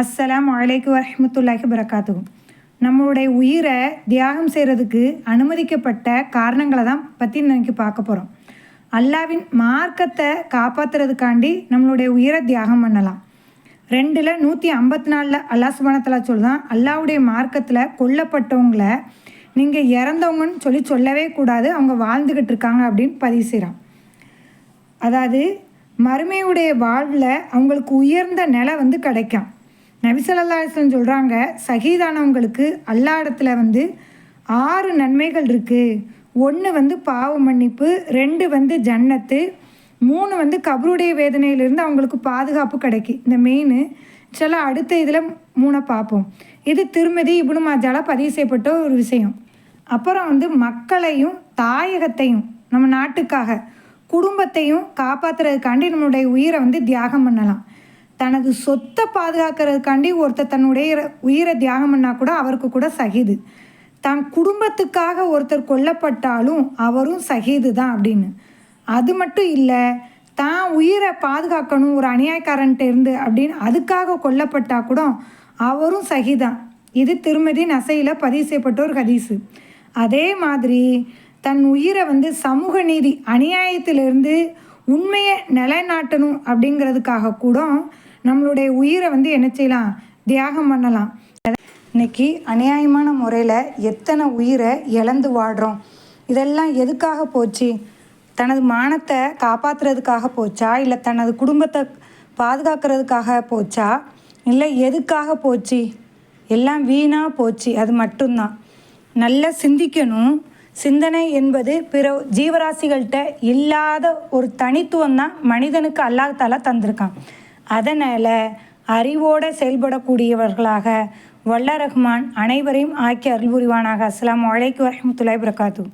அஸ்ஸலாமு அலைக்கும் வரஹ்மத்துல்லாஹி வபரகாத்துஹு. நம்மளுடைய உயிரை தியாகம் செய்கிறதுக்கு அனுமதிக்கப்பட்ட காரணங்களை தான் பற்றி இன்னைக்கு பார்க்க போகிறோம். அல்லாவின் மார்க்கத்தை காப்பாற்றுறதுக்காண்டி நம்மளுடைய உயிரை தியாகம் பண்ணலாம். 2:154 அல்லாஹ் சுப்ஹானஹு வ தஆலா சொல்லுதான், அல்லாஹ்வுடைய மார்க்கத்தில் கொல்லப்பட்டவங்கள நீங்கள் இறந்தவங்கன்னு சொல்லவே கூடாது, அவங்க வாழ்ந்துக்கிட்டு இருக்காங்க அப்படின்னு பதிவு செய்கிறான். அதாவது மறுமையுடைய வாழ்வில் அவங்களுக்கு உயர்ந்த நிலை கிடைக்கும். நபி ஸல்லல்லாஹு அலைஹி வஸல்லம் சொல்கிறாங்க, ஷஹீதானவங்களுக்கு அல்லாஹ் இடத்துல 6 நன்மைகள் இருக்குது. 1 பாவ மன்னிப்பு, 2 ஜன்னத்து, 3 கபருடைய வேதனையிலிருந்து அவங்களுக்கு பாதுகாப்பு கிடைக்கும். இந்த மெயின் சில அடுத்த இதில் 3 பார்ப்போம். இது திருமதி இப்னு மாஜால பதிவு செய்யப்பட்ட ஒரு விஷயம். அப்புறம் மக்களையும் தாயகத்தையும் நம்ம நாட்டுக்காக குடும்பத்தையும் காப்பாற்றுறதுக்காண்டி நம்மளுடைய உயிரை தியாகம் பண்ணலாம். தனது சொத்தை பாதுகாக்கிறதுக்காண்டி ஒருத்தர் தன்னுடைய உயிரை தியாகம் பண்ணால் கூட அவருக்கு கூட ஷஹீது. தன் குடும்பத்துக்காக ஒருத்தர் கொல்லப்பட்டாலும் அவரும் ஷஹீது தான் அப்படின்னு. அது மட்டும் இல்லை, தான் உயிரை பாதுகாக்கணும் ஒரு அநியாயக்காரன்ட்டு இருந்து அப்படின்னு அதுக்காக கொல்லப்பட்டால் கூட அவரும் ஷஹீதான். இது திருமதி நசையில் பதிவு செய்யப்பட்ட ஒரு ஹதீஸு. அதே மாதிரி தன் உயிரை சமூக நீதி அநியாயத்திலிருந்து உண்மையை நிலைநாட்டணும் அப்படிங்கிறதுக்காக கூட நம்மளுடைய உயிரை என்ன செய்யலாம், தியாகம் பண்ணலாம். இன்றைக்கி அநியாயமான முறையில் எத்தனை உயிரை இழந்து வாடுறோம். இதெல்லாம் எதுக்காக போச்சு? தனது மானத்தை காப்பாற்றுறதுக்காக போச்சா, இல்லை தனது குடும்பத்தை பாதுகாக்கிறதுக்காக போச்சா, இல்லை எதுக்காக போச்சு? எல்லாம் வீணாக போச்சு. அது மட்டும்தான். நல்லா சிந்திக்கணும். சிந்தனை என்பது பிற ஜீவராசிகள்கிட்ட இல்லாத ஒரு தனித்துவம் தான் மனிதனுக்கு அல்லாஹ் தஆலா தந்திருக்கான். அதனால் அறிவோடு செயல்படக்கூடியவர்களாக வல்ல ரஹ்மான் அனைவரையும் ஆக்கி அருள் புரிவானாக. அஸ்ஸலாமு அலைக்கும் வரஹ்மத்துல்லாஹி வபரகாத்துஹு.